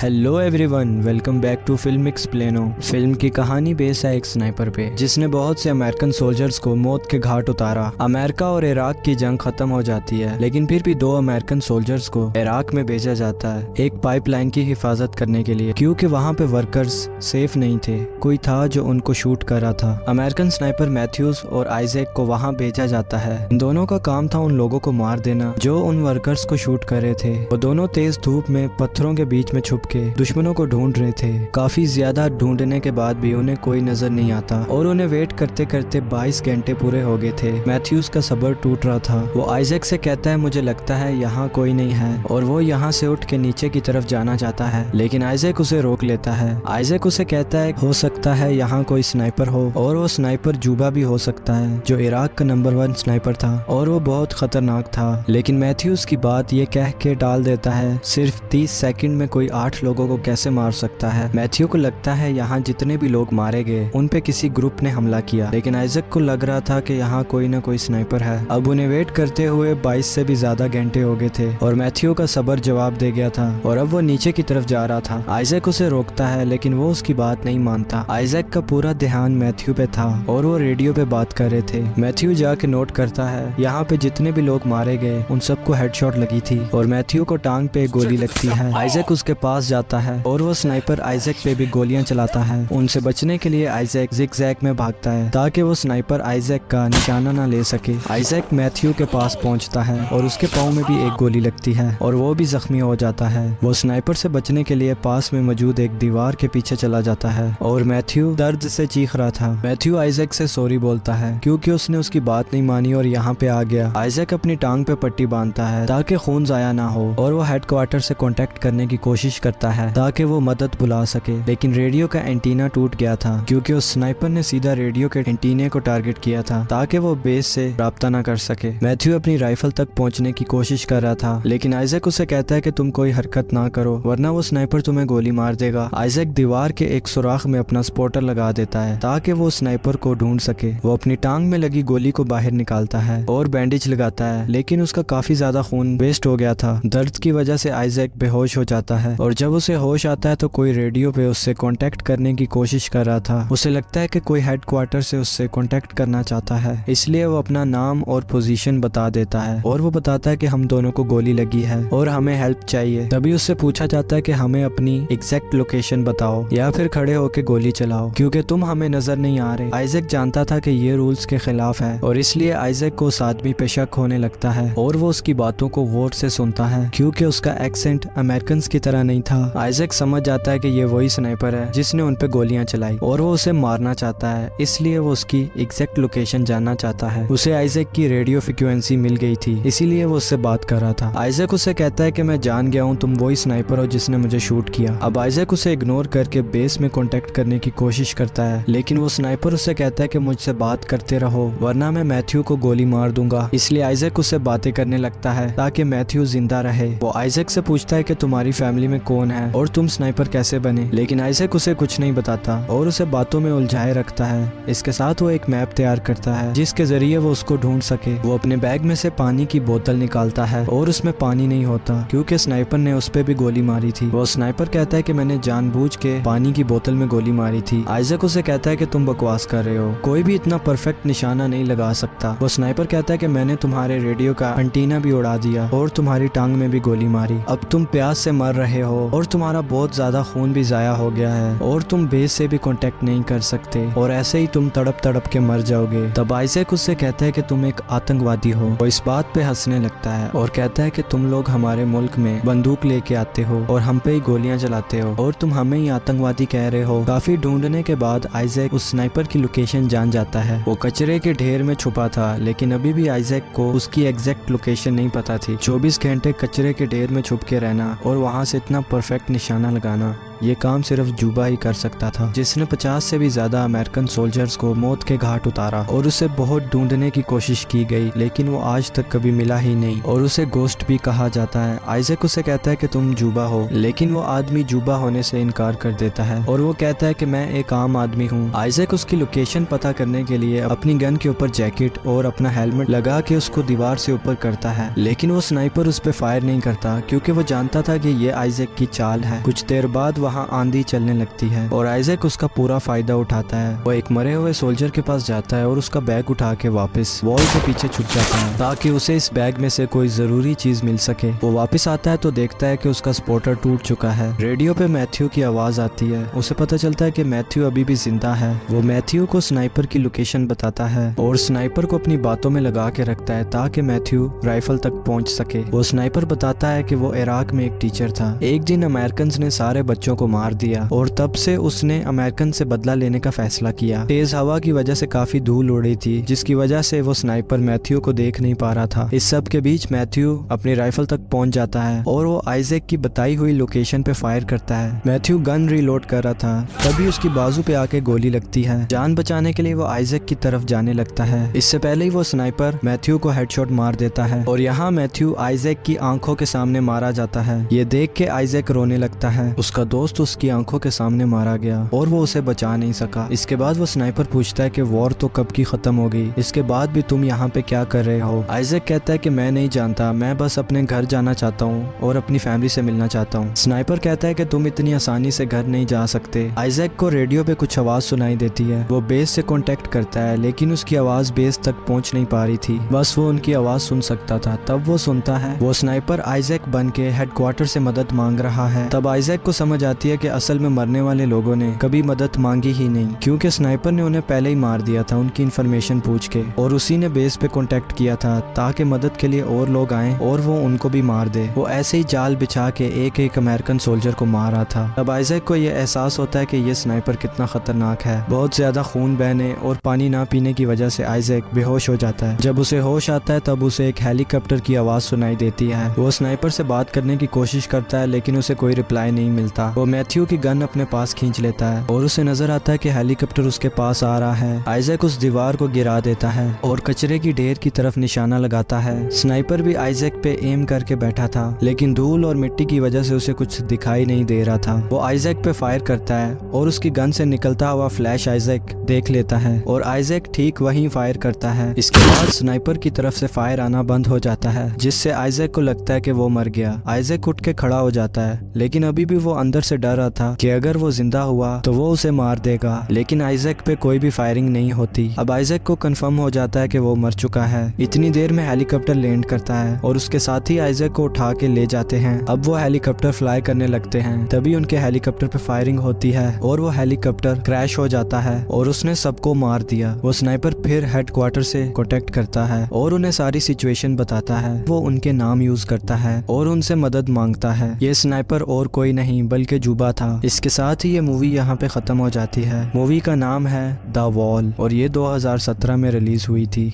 Hello everyone, welcome back to film Explaino. Film की कहानी base है एक स्नाइपर पे जिसने बहुत से अमेरिकन सोल्जर्स को मौत के घाट उतारा। अमेरिका और इराक की जंग खत्म हो जाती है, लेकिन फिर भी 2 अमेरिकन सोल्जर्स को इराक में भेजा जाता है एक पाइपलाइन की हिफाजत करने के लिए, क्योंकि वहाँ पे वर्कर्स सेफ नहीं थे। कोई था जो उनको शूट कर रहा था। अमेरिकन स्नाइपर मैथ्यूज और आइजैक को वहाँ भेजा जाता है। इन दोनों का काम था उन लोगों को मार देना जो उन वर्कर्स को शूट कर रहे थे। वो दोनों तेज धूप में पत्थरों के बीच में छुप के दुश्मनों को ढूंढ रहे थे। काफी ज्यादा ढूंढने के बाद भी उन्हें कोई नजर नहीं आता और उन्हें वेट करते करते 22 घंटे पूरे हो गए थे। मैथ्यूज का सब्र टूट रहा था। वो आइजैक से कहता है मुझे लगता है यहाँ कोई नहीं है, और वो यहाँ से उठ के नीचे की तरफ जाना चाहता है, लेकिन आइजैक उसे रोक लेता है। आइजैक उसे कहता है हो सकता है यहाँ कोई स्नाइपर हो, और वो स्नाइपर जूबा भी हो सकता है जो इराक का नंबर 1 स्नाइपर था और वो बहुत खतरनाक था। लेकिन मैथ्यूज की बात ये कह के टाल देता है सिर्फ 30 सेकंड में कोई 8 लोगों को कैसे मार सकता है। मैथ्यू को लगता है यहाँ जितने भी लोग मारे गए उन पे किसी ग्रुप ने हमला किया, लेकिन आइजैक को लग रहा था कि यहाँ कोई ना कोई स्नाइपर है। अब उन्हें वेट करते हुए 22 से भी ज्यादा घंटे हो गए थे और मैथ्यू का सब्र जवाब दे गया था और अब वो नीचे की तरफ जा रहा था। आइजैक उसे रोकता है लेकिन वो उसकी बात नहीं मानता। आइजैक का पूरा ध्यान मैथ्यू पे था और वो रेडियो पे बात कर रहे थे। मैथ्यू जाके नोट करता है यहाँ पे जितने भी लोग मारे गए उन सबको हेडशॉट लगी थी और मैथ्यू को टांग पे गोली लगती है। आइजैक उसके पास जाता है और वो स्नाइपर आइजैक पे भी गोलियां चलाता है। उनसे बचने के लिए आइजैक जिगजैग में भागता है ताकि वो स्नाइपर आइजैक का निशाना ना ले सके। आइजैक मैथ्यू के पास पहुंचता है और उसके पाँव में भी एक गोली लगती है और वो भी जख्मी हो जाता है। वो स्नाइपर से बचने के लिए पास में मौजूद एक दीवार के पीछे चला जाता है और मैथ्यू दर्द से चीख रहा था। मैथ्यू आइजैक से सॉरी बोलता है क्योंकि उसने उसकी बात नहीं मानी और यहाँ पे आ गया। आइजैक अपनी टांग पे पट्टी बांधता है ताकि खून जाया ना हो और वो हेडक्वार्टर से कांटेक्ट करने की कोशिश करता है ताकि वो मदद बुला सके, लेकिन रेडियो का एंटीना टूट गया था क्योंकि उस स्नाइपर ने सीधा रेडियो के एंटीने को टारगेट किया था ताकि वो बेस से राब्ता ना कर सके। मैथ्यू अपनी राइफल तक पहुंचने की कोशिश कर रहा था, लेकिन आइजैक उसे कहता है कि तुम कोई हरकत ना करो वरना वो स्नाइपर तुम्हें गोली मार देगा। आइजैक दीवार के एक सुराख में अपना स्पॉटर लगा देता है ताकि वो स्नाइपर को ढूंढ सके। वो अपनी टांग में लगी गोली को बाहर निकालता है और बैंडेज लगाता है, लेकिन उसका काफी ज्यादा खून वेस्ट हो गया था। दर्द की वजह से आइजैक बेहोश हो जाता है और जब उसे होश आता है तो कोई रेडियो पे उससे कांटेक्ट करने की कोशिश कर रहा था। उसे लगता है कि कोई हेडक्वार्टर से उससे कांटेक्ट करना चाहता है, इसलिए वो अपना नाम और पोजीशन बता देता है और वो बताता है कि हम दोनों को गोली लगी है और हमें हेल्प चाहिए। तभी उससे पूछा जाता है कि हमें अपनी एग्जैक्ट लोकेशन बताओ या फिर खड़े होकर गोली चलाओ क्योंकि तुम हमें नजर नहीं आ रहे। आइजैक जानता था कि ये रूल्स के खिलाफ है और इसलिए आइजैक को उस आदमी पे शक होने लगता है और वो उसकी बातों को गौर से सुनता है क्योंकि उसका एक्सेंट अमेरिकन की तरह नहीं था। आइजैक समझ जाता है कि ये वही स्नाइपर है जिसने उन पे गोलियां चलाई और वो उसे मारना चाहता है, इसलिए वो उसकी एग्जैक्ट लोकेशन जानना चाहता है। उसे आइजैक की रेडियो फ्रीक्वेंसी मिल गई थी, इसीलिए वो उससे बात कर रहा था। आइजैक उसे कहता है कि मैं जान गया हूँ तुम वही स्नाइपर हो जिसने मुझे शूट किया। अब आइजैक उसे इग्नोर करके बेस में कांटेक्ट करने की कोशिश करता है, लेकिन वो स्नाइपर उससे कहता है कि मुझसे बात करते रहो वरना मैं मैथ्यू को गोली मार दूंगा। इसलिए आइजैक उससे बातें करने लगता है ताकि मैथ्यू जिंदा रहे। वो आइजैक से पूछता है कि तुम्हारी फैमिली में कौन है और तुम स्नाइपर कैसे बने, लेकिन आइजैक उसे कुछ नहीं बताता और उसे बातों में उलझाए रखता है। इसके साथ वो एक मैप तैयार करता है जिसके जरिए वो उसको ढूंढ सके। वो अपने बैग में से पानी की बोतल निकालता है और उसमें पानी नहीं होता क्योंकि स्नाइपर ने उस पे भी गोली मारी थी। वो स्नाइपर कहता है कि मैंने जानबूझ के पानी की बोतल में गोली मारी थी। आइजैक उसे कहता है कि तुम बकवास कर रहे हो, कोई भी इतना परफेक्ट निशाना नहीं लगा सकता। वो स्नाइपर कहता है कि मैंने तुम्हारे रेडियो का एंटीना भी उड़ा दिया और तुम्हारी टांग में भी गोली मारी। अब तुम प्यास से मर रहे हो और तुम्हारा बहुत ज्यादा खून भी जाया हो गया है और तुम बेस से भी कांटेक्ट नहीं कर सकते और ऐसे ही तुम तड़प तड़प के मर जाओगे। तब आइजैक उससे कहता है कि तुम एक आतंकवादी हो। वो इस बात पे हंसने लगता है और कहता है कि तुम लोग हमारे मुल्क में बंदूक लेके आते हो और हम पे ही गोलियां चलाते हो और तुम हमें ही आतंकवादी कह रहे हो। काफी ढूंढने के बाद आइजैक उस स्नाइपर की लोकेशन जान जाता है। वो कचरे के ढेर में छुपा था, लेकिन अभी भी आइजैक को उसकी एग्जैक्ट लोकेशन नहीं पता थी। 24 घंटे कचरे के ढेर में छुप के रहना और वहाँ से इतना परफेक्ट निशाना लगाना ये काम सिर्फ जूबा ही कर सकता था, जिसने 50 से भी ज्यादा अमेरिकन सोल्जर्स को मौत के घाट उतारा और उसे बहुत ढूंढने की कोशिश की गई, लेकिन वो आज तक कभी मिला ही नहीं और उसे गोस्ट भी कहा जाता है। आइजैक उसे कहता है कि तुम जूबा हो, लेकिन वो आदमी जूबा होने से इनकार कर देता है और वो कहता है कि मैं एक आम आदमी हूँ। आइजैक उसकी लोकेशन पता करने के लिए अपनी गन के ऊपर जैकेट और अपना हेलमेट लगा के उसको दीवार से ऊपर करता है, लेकिन वो स्नाइपर उस पर फायर नहीं करता क्योंकि वो जानता था कि ये आइजैक की चाल है। कुछ देर बाद वहाँ आंधी चलने लगती है और आइजैक उसका पूरा फायदा उठाता है। वो एक मरे हुए सोल्जर के पास जाता है और उसका बैग उठा के वापस वॉल के पीछे छुप जाता है ताकि उसे इस बैग में से कोई जरूरी चीज मिल सके। वो वापस आता है तो देखता है कि उसका स्पॉटर टूट चुका है। रेडियो पे मैथ्यू की आवाज आती है। उसे पता चलता है कि मैथ्यू अभी भी जिंदा है। वो मैथ्यू को स्नाइपर की लोकेशन बताता है और स्नाइपर को अपनी बातों में लगा के रखता है ताकि मैथ्यू राइफल तक पहुंच सके। वो स्नाइपर बताता है कि वो इराक में एक टीचर था। एक दिन अमेरिकन ने सारे बच्चों को मार दिया और तब से उसने अमेरिकन से बदला लेने का फैसला किया। तेज हवा की वजह से काफी धूल उड़ी थी, जिसकी वजह से वो स्नाइपर मैथ्यू को देख नहीं पा रहा था। इस सब के बीच मैथ्यू अपनी राइफल तक पहुंच जाता है और वो आइजैक की बताई हुई लोकेशन पे फायर करता है। मैथ्यू गन रीलोड कर रहा था, तभी उसकी बाजू पे आके गोली लगती है। जान बचाने के लिए वो आइजैक की तरफ जाने लगता है। इससे पहले ही वो स्नाइपर मैथ्यू को हेडशॉट मार देता है और यहाँ मैथ्यू आइजैक की आंखों के सामने मारा जाता है। ये देख के आइजैक रोने लगता है। उसका दोस्त उसकी आंखों के सामने मारा गया और वो उसे बचा नहीं सका। इसके बाद वो स्नाइपर पूछता है कि वॉर तो कब की खत्म हो गई, इसके बाद भी तुम यहाँ पे क्या कर रहे हो। आइजैक कहता है कि मैं नहीं जानता, मैं बस अपने घर जाना चाहता हूँ और अपनी फैमिली से मिलना चाहता हूँ। स्नाइपर कहता है कि तुम इतनी आसानी से घर नहीं जा सकते। आइजैक को रेडियो पे कुछ आवाज सुनाई देती है। वो बेस से कांटेक्ट करता है, लेकिन उसकी आवाज बेस तक पहुंच नहीं पा रही थी, बस वो उनकी आवाज सुन सकता था। तब वो सुनता है वो स्नाइपर आइजैक बन के हेडक्वार्टर से मदद मांग रहा है। तब आइजैक को समझ आती है कि असल में मरने वाले लोगों ने कभी मदद मांगी ही नहीं, क्योंकि स्नाइपर ने उन्हें पहले ही मार दिया था उनकी इन्फॉर्मेशन पूछ के, और उसी ने बेस पे कांटेक्ट किया था ताकि मदद के लिए और लोग आए और वो उनको भी मार दे। वो ऐसे ही जाल बिछा के एक एक अमेरिकन सोल्जर को मार रहा था। तब आइजैक को यह एहसास होता है कि ये स्नाइपर कितना खतरनाक है। बहुत ज्यादा खून बहने और पानी ना पीने की वजह से आइजैक बेहोश हो जाता है। जब उसे होश आता है तब उसे एक हेलीकॉप्टर की आवाज सुनाई देती है। वो स्नाइपर से बात करने की कोशिश करता है, लेकिन उसे कोई रिप्लाई नहीं मिलता। वो मैथ्यू की गन अपने पास खींच लेता है और उसे नजर आता है कि हेलीकॉप्टर उसके पास आ रहा है। आइजैक उस दीवार को गिरा देता है और कचरे की ढेर की तरफ निशाना लगाता है। स्नाइपर भी आइजैक पे एम करके बैठा था, लेकिन धूल और मिट्टी की वजह से उसे कुछ दिखाई नहीं दे रहा था। वो आइजैक पे फायर करता है और उसकी गन से निकलता हुआ फ्लैश आइजैक देख लेता है और आइजैक ठीक वहीं फायर करता है। इसके बाद स्नाइपर की तरफ से फायर आना बंद हो जाता है, जिससे आइजैक को लगता है कि वो मर गया। आइजैक उठ के खड़ा हो जाता है, लेकिन अभी भी वो अंदर से डर रहा था कि अगर वो जिंदा हुआ तो वो उसे मार देगा, लेकिन आइजैक पे कोई भी फायरिंग नहीं होती। अब आइजैक को कंफर्म हो जाता है कि वो मर चुका है। इतनी देर में हेलीकॉप्टर लैंड करता है और उसके साथ ही आइजैक को उठा के ले जाते हैं। अब वो हेलीकॉप्टर फ्लाई करने लगते हैं, तभी उनके हेलीकॉप्टर पे फायरिंग होती है और वो हेलीकॉप्टर क्रैश हो जाता है और उसने सबको मार दिया। वो स्नाइपर फिर हेडक्वार्टर से कांटेक्ट करता है और उन्हें सारी सिचुएशन बताता है। वो उनके नाम यूज करता है और उनसे मदद मांगता है। ये स्नाइपर और कोई नहीं बल्कि जूबा था। इसके साथ ही ये मूवी यहाँ पे खत्म हो जाती है। मूवी का नाम है द वॉल और ये 2017 में रिलीज हुई थी।